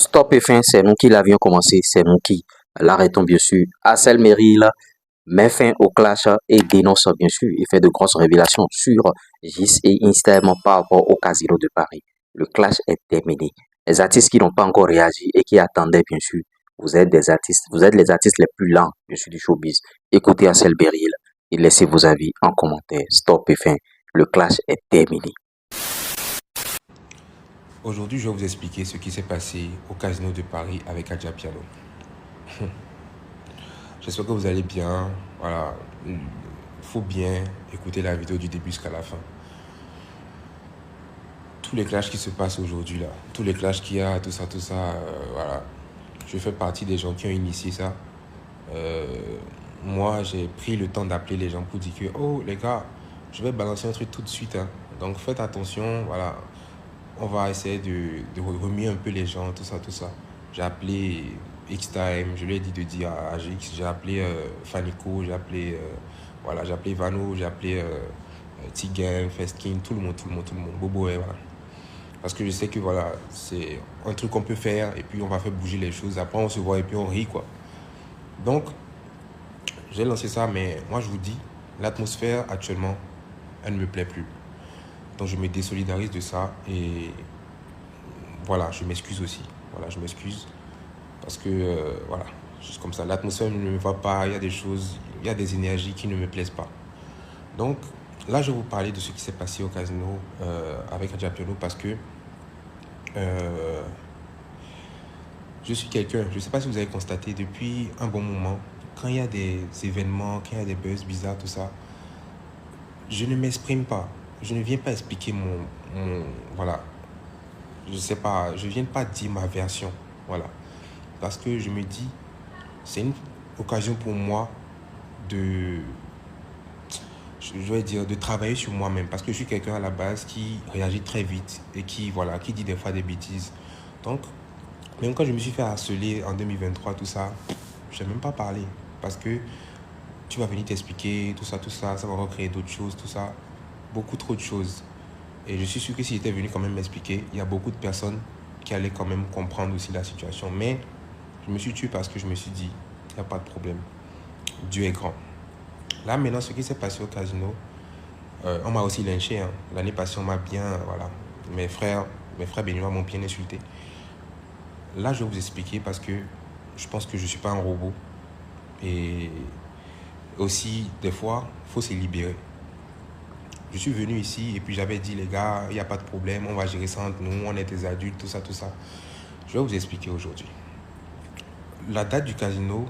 Stop et fin, c'est nous qui l'avions commencé, c'est nous qui l'arrêtons bien sûr. Assel Meril met fin au clash et dénonce bien sûr et fait de grosses révélations sur GIS et Instem par rapport au Casino de Paris. Le clash est terminé. Les artistes qui n'ont pas encore réagi et qui attendaient bien sûr, vous êtes des artistes, vous êtes les artistes les plus lents bien sûr du showbiz. Écoutez Assel Meril et laissez vos avis en commentaire. Stop et fin, le clash est terminé. Aujourd'hui, je vais vous expliquer ce qui s'est passé au Casino de Paris avec Adja Piano. J'espère que vous allez bien. Voilà, il faut bien écouter la vidéo du début jusqu'à la fin. Tous les clashs qui se passent aujourd'hui là, tous les clashs qu'il y a, tout ça, voilà. Je fais partie des gens qui ont initié ça. Moi, j'ai pris le temps d'appeler les gens pour dire que, oh les gars, je vais balancer un truc tout de suite. Donc faites attention, voilà. On va essayer de remuer un peu les gens, tout ça. J'ai appelé X-Time, je lui ai dit de dire à Gix, j'ai appelé Fanico, j'ai appelé Vano, j'ai appelé Tigan, Festkin, tout le monde, Bobo, voilà. Parce que je sais que voilà, c'est un truc qu'on peut faire et puis on va faire bouger les choses. Après, on se voit et puis on rit, quoi. Donc, j'ai lancé ça, mais moi, je vous dis, l'atmosphère actuellement, elle ne me plaît plus. Donc, je me désolidarise de ça et voilà, je m'excuse aussi. Voilà, je m'excuse parce que, voilà, juste comme ça, l'atmosphère ne me va pas, il y a des choses, il y a des énergies qui ne me plaisent pas. Donc, là, je vais vous parler de ce qui s'est passé au casino avec Adja Piano parce que je suis quelqu'un, je ne sais pas si vous avez constaté, depuis un bon moment, quand il y a des événements, quand il y a des buzz bizarres, tout ça, je ne m'exprime pas. Je ne viens pas expliquer voilà, je sais pas, je viens pas dire ma version, voilà. Parce que je me dis, c'est une occasion pour moi de, je vais dire, de travailler sur moi-même. Parce que je suis quelqu'un à la base qui réagit très vite et qui, voilà, qui dit des fois des bêtises. Donc, même quand je me suis fait harceler en 2023, tout ça, je n'ai même pas parlé. Parce que tu vas venir t'expliquer, tout ça va recréer d'autres choses, tout ça. Beaucoup trop de choses. Et je suis sûr que si j'étais venu quand même m'expliquer, il y a beaucoup de personnes qui allaient quand même comprendre aussi la situation. Mais je me suis tué parce que je me suis dit, il n'y a pas de problème. Dieu est grand. Là, maintenant, ce qui s'est passé au casino, on m'a aussi lynché. L'année passée, on m'a bien, voilà. Mes frères béninois m'ont bien insulté. Là, je vais vous expliquer parce que je pense que je ne suis pas un robot. Et aussi, des fois, il faut se libérer. Je suis venu ici et puis j'avais dit, les gars, il n'y a pas de problème, on va gérer ça entre nous, on est des adultes, tout ça. Je vais vous expliquer aujourd'hui. La date du casino,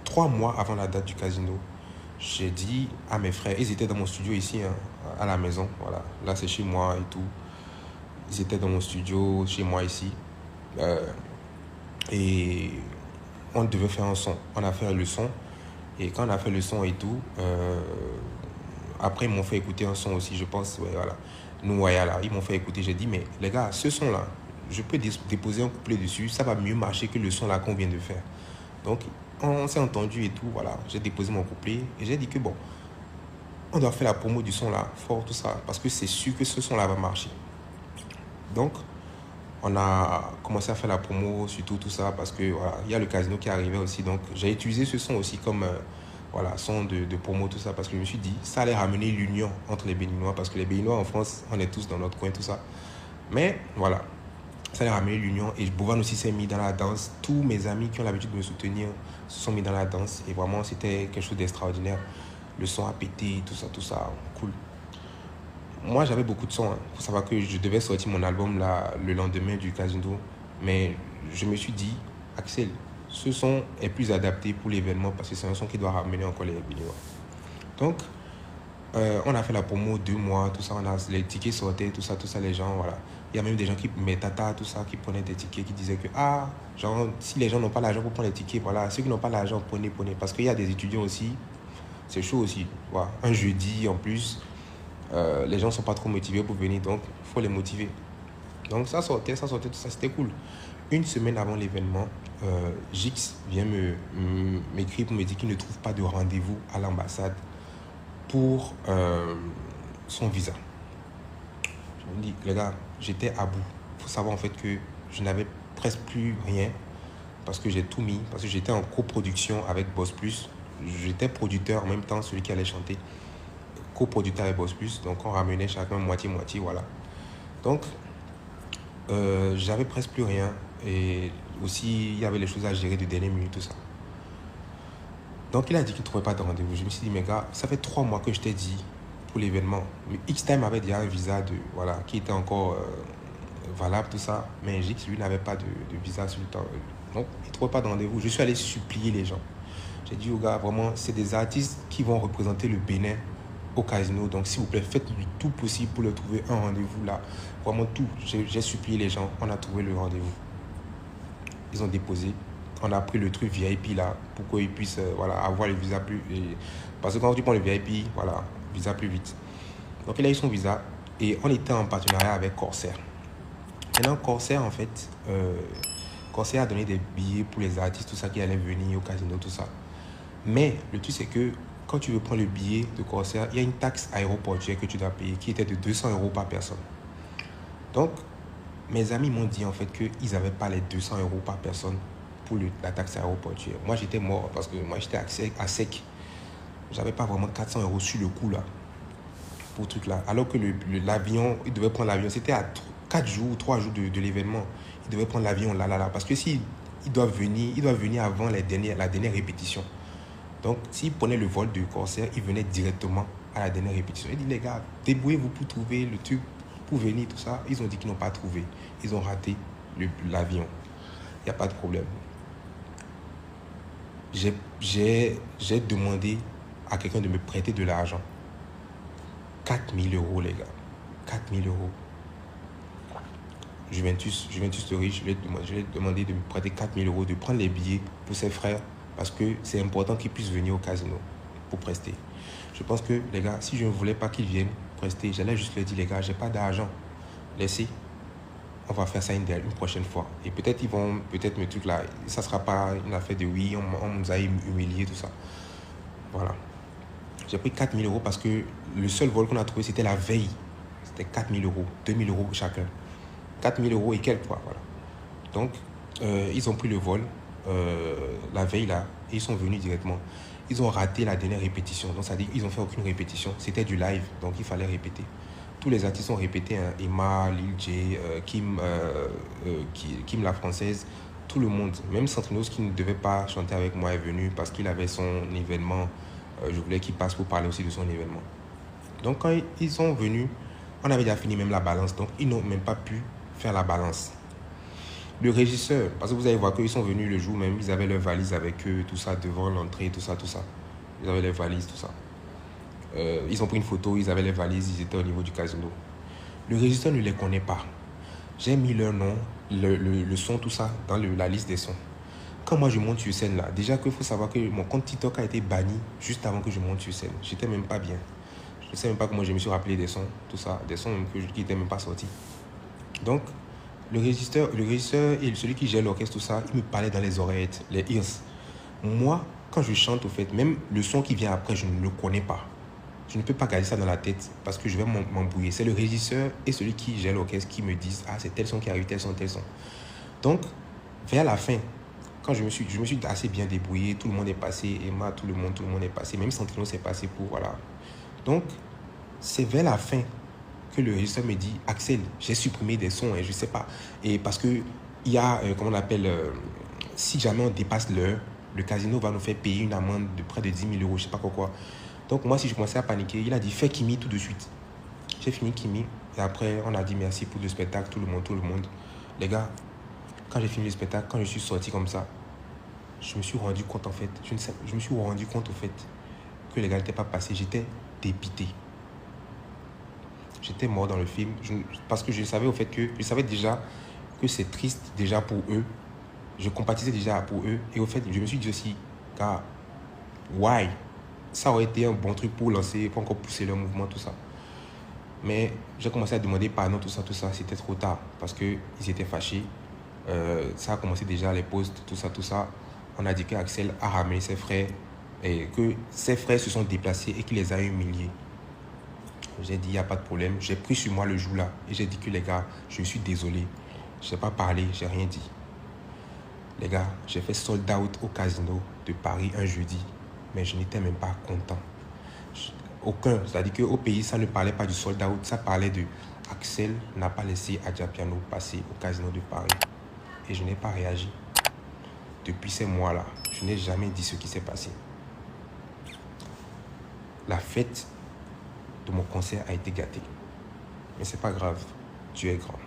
3 mois avant la date du casino, j'ai dit à mes frères, ils étaient dans mon studio ici, à la maison, voilà. Là, c'est chez moi et tout. Ils étaient dans mon studio, chez moi ici. Et on devait faire un son. On a fait le son. Et quand on a fait le son et tout, après, ils m'ont fait écouter un son aussi, je pense, ouais, voilà. Nous, ouais, là, ils m'ont fait écouter. J'ai dit, mais les gars, ce son-là, je peux déposer un couplet dessus, ça va mieux marcher que le son-là qu'on vient de faire. Donc, on s'est entendu et tout, voilà. J'ai déposé mon couplet et j'ai dit que bon, on doit faire la promo du son-là, fort, tout ça, parce que c'est sûr que ce son-là va marcher. Donc, on a commencé à faire la promo sur tout ça, parce que voilà, il y a le casino qui arrivait aussi. Donc, j'ai utilisé ce son aussi comme voilà, son de promo, tout ça, parce que je me suis dit, ça allait ramener l'union entre les Béninois, parce que les Béninois en France, on est tous dans notre coin, tout ça. Mais voilà, ça allait ramener l'union. Et Bovan aussi s'est mis dans la danse. Tous mes amis qui ont l'habitude de me soutenir se sont mis dans la danse. Et vraiment, c'était quelque chose d'extraordinaire. Le son a pété, tout ça, cool. Moi, j'avais beaucoup de sons. Il faut savoir que je devais sortir mon album là, le lendemain du casino. Mais je me suis dit, Axel, ce son est plus adapté pour l'événement parce que c'est un son qui doit ramener encore les Béninois. Donc, on a fait la promo 2 mois, tout ça, les tickets sortaient, tout ça, les gens, voilà. Il y a même des gens qui, mes tatas, tout ça, qui prenaient des tickets, qui disaient que, genre, si les gens n'ont pas l'argent pour prendre les tickets, voilà, ceux qui n'ont pas l'argent, prenez. Parce qu'il y a des étudiants aussi, c'est chaud aussi, voilà. Un jeudi, en plus, les gens ne sont pas trop motivés pour venir, donc il faut les motiver. Donc ça sortait, tout ça, c'était cool. Une semaine avant l'événement, Gix vient m'écrire pour me dire qu'il ne trouve pas de rendez-vous à l'ambassade pour son visa. Je me dis, les gars, j'étais à bout. Il faut savoir en fait que je n'avais presque plus rien parce que j'ai tout mis, parce que j'étais en coproduction avec Boss Plus. J'étais producteur en même temps, celui qui allait chanter. Coproducteur avec Boss Plus, donc on ramenait chacun moitié-moitié, voilà. Donc, j'avais presque plus rien. Et aussi, il y avait les choses à gérer de dernière minute, tout ça. Donc, il a dit qu'il ne trouvait pas de rendez-vous. Je me suis dit, mais gars, ça fait 3 mois que je t'ai dit pour l'événement. Mais X-Time avait déjà un visa qui était encore valable, tout ça. Mais Jix, lui, n'avait pas de visa sur le temps. Donc, il ne trouvait pas de rendez-vous. Je suis allé supplier les gens. J'ai dit aux gars, vraiment, c'est des artistes qui vont représenter le Bénin au casino. Donc, s'il vous plaît, faites le tout possible pour leur trouver un rendez-vous là. Vraiment tout. J'ai supplié les gens. On a trouvé le rendez-vous. Ils ont déposé. On a pris le truc VIP là pour qu'ils puissent avoir le visa plus. Parce que quand tu prends le VIP, voilà, visa plus vite. Donc, il a eu son visa et on était en partenariat avec Corsair. Maintenant, Corsair, en fait, Corsair a donné des billets pour les artistes, tout ça qui allait venir au casino, tout ça. Mais le truc, c'est que quand tu veux prendre le billet de Corsair, il y a une taxe aéroportuaire que tu dois payer qui était de 200 € par personne. Donc, mes amis m'ont dit en fait qu'ils n'avaient pas les 200 € par personne pour la taxe aéroportuaire. Moi, j'étais mort parce que moi, j'étais à sec. J'avais pas vraiment 400 € sur le coup là, pour ce truc là. Alors que l'avion, il devait prendre l'avion. C'était à 4 jours ou 3 jours de l'événement. Il devait prendre l'avion là. Parce que s'il doit venir avant la dernière répétition. Donc, s'il prenait le vol de Corsair, il venait directement à la dernière répétition. Il dit, les gars, débrouillez-vous pour trouver le truc, pour venir, tout ça. Ils ont dit qu'ils n'ont pas trouvé. Ils ont raté l'avion. Il n'y a pas de problème. J'ai demandé à quelqu'un de me prêter de l'argent. 4 000 €, les gars. 4 000 €. Juventus de riche, je lui ai demandé de me prêter 4 000 €, de prendre les billets pour ses frères. Parce que c'est important qu'ils puissent venir au casino pour prester. Je pense que, les gars, si je ne voulais pas qu'ils viennent prester, j'allais juste leur dire, les gars, j'ai pas d'argent. Laissez. On va faire ça une prochaine fois. Et peut-être ils vont, me truc là, ça ne sera pas une affaire de oui, on nous a humiliés, tout ça. Voilà. J'ai pris 4 000 € parce que le seul vol qu'on a trouvé, c'était la veille. C'était 4 000 €, 2 000 € chacun. 4 000 € et quelques fois, voilà. Donc, ils ont pris le vol. La veille là, et ils sont venus directement. Ils ont raté la dernière répétition, donc ça dit qu'ils n'ont fait aucune répétition, c'était du live, donc il fallait répéter. Tous les artistes ont répété, hein. Emma, Lil J, Kim la française, tout le monde, même Santrinos qui ne devait pas chanter avec moi est venu parce qu'il avait son événement. Je voulais qu'il passe pour parler aussi de son événement. Donc quand ils sont venus, on avait déjà fini même la balance, donc ils n'ont même pas pu faire la balance. Le régisseur, parce que vous allez voir qu'ils sont venus le jour même, ils avaient leurs valises avec eux, tout ça, devant l'entrée, tout ça. Ils avaient les valises, tout ça. Ils ont pris une photo, ils avaient les valises, ils étaient au niveau du casino. Le régisseur ne les connaît pas. J'ai mis leur nom, le son, tout ça, dans la liste des sons. Quand moi je monte sur scène là, déjà qu'il faut savoir que mon compte TikTok a été banni juste avant que je monte sur scène. J'étais même pas bien. Je ne sais même pas comment je me suis rappelé des sons, tout ça, des sons qui n'étaient même pas sortis. Donc, le régisseur et celui qui gère l'orchestre, tout ça, il me parlait dans les oreillettes, les ears. Moi, quand je chante, au fait, même le son qui vient après, je ne le connais pas. Je ne peux pas garder ça dans la tête parce que je vais m'embrouiller. C'est le régisseur et celui qui gère l'orchestre qui me disent « Ah, c'est tel son qui arrive, tel son, tel son. » Donc, vers la fin, quand je me suis assez bien débrouillé, tout le monde est passé, Emma, tout le monde est passé, même Santino s'est passé pour, voilà. Donc, c'est vers la fin que le régisseur me dit « Axel, j'ai supprimé des sons, je ne sais pas. » Et parce qu'il y a, comment on appelle, si jamais on dépasse l'heure, le casino va nous faire payer une amende de près de 10 000 €, je ne sais pas quoi. Donc moi, si je commençais à paniquer, il a dit « Fais Kimi tout de suite. » J'ai fini Kimi et après, on a dit merci pour le spectacle, tout le monde. Les gars, quand j'ai fini le spectacle, quand je suis sorti comme ça, je me suis rendu compte en fait, que les gars n'étaient pas passés. J'étais dépité. J'étais mort dans le film parce que je savais déjà que c'est triste déjà pour eux. Je compatissais déjà pour eux. Et au fait, je me suis dit aussi, car, why? Ça aurait été un bon truc pour lancer, pour encore pousser leur mouvement, tout ça. Mais j'ai commencé à demander pardon, tout ça. C'était trop tard parce qu'ils étaient fâchés. Ça a commencé déjà les posts, tout ça. On a dit qu'Axel a ramené ses frères et que ses frères se sont déplacés et qu'il les a humiliés. J'ai dit, il n'y a pas de problème. J'ai pris sur moi le jour là et j'ai dit que les gars, je suis désolé. Je n'ai pas parlé, je n'ai rien dit. Les gars, j'ai fait sold out au casino de Paris un jeudi, mais je n'étais même pas content. Aucun, c'est-à-dire qu'au pays, ça ne parlait pas du sold out, ça parlait de Axel n'a pas laissé Adjapiano passer au casino de Paris. Et je n'ai pas réagi. Depuis ces mois-là, je n'ai jamais dit ce qui s'est passé. La fête de mon concert a été gâtée. Mais c'est pas grave, Dieu est grand.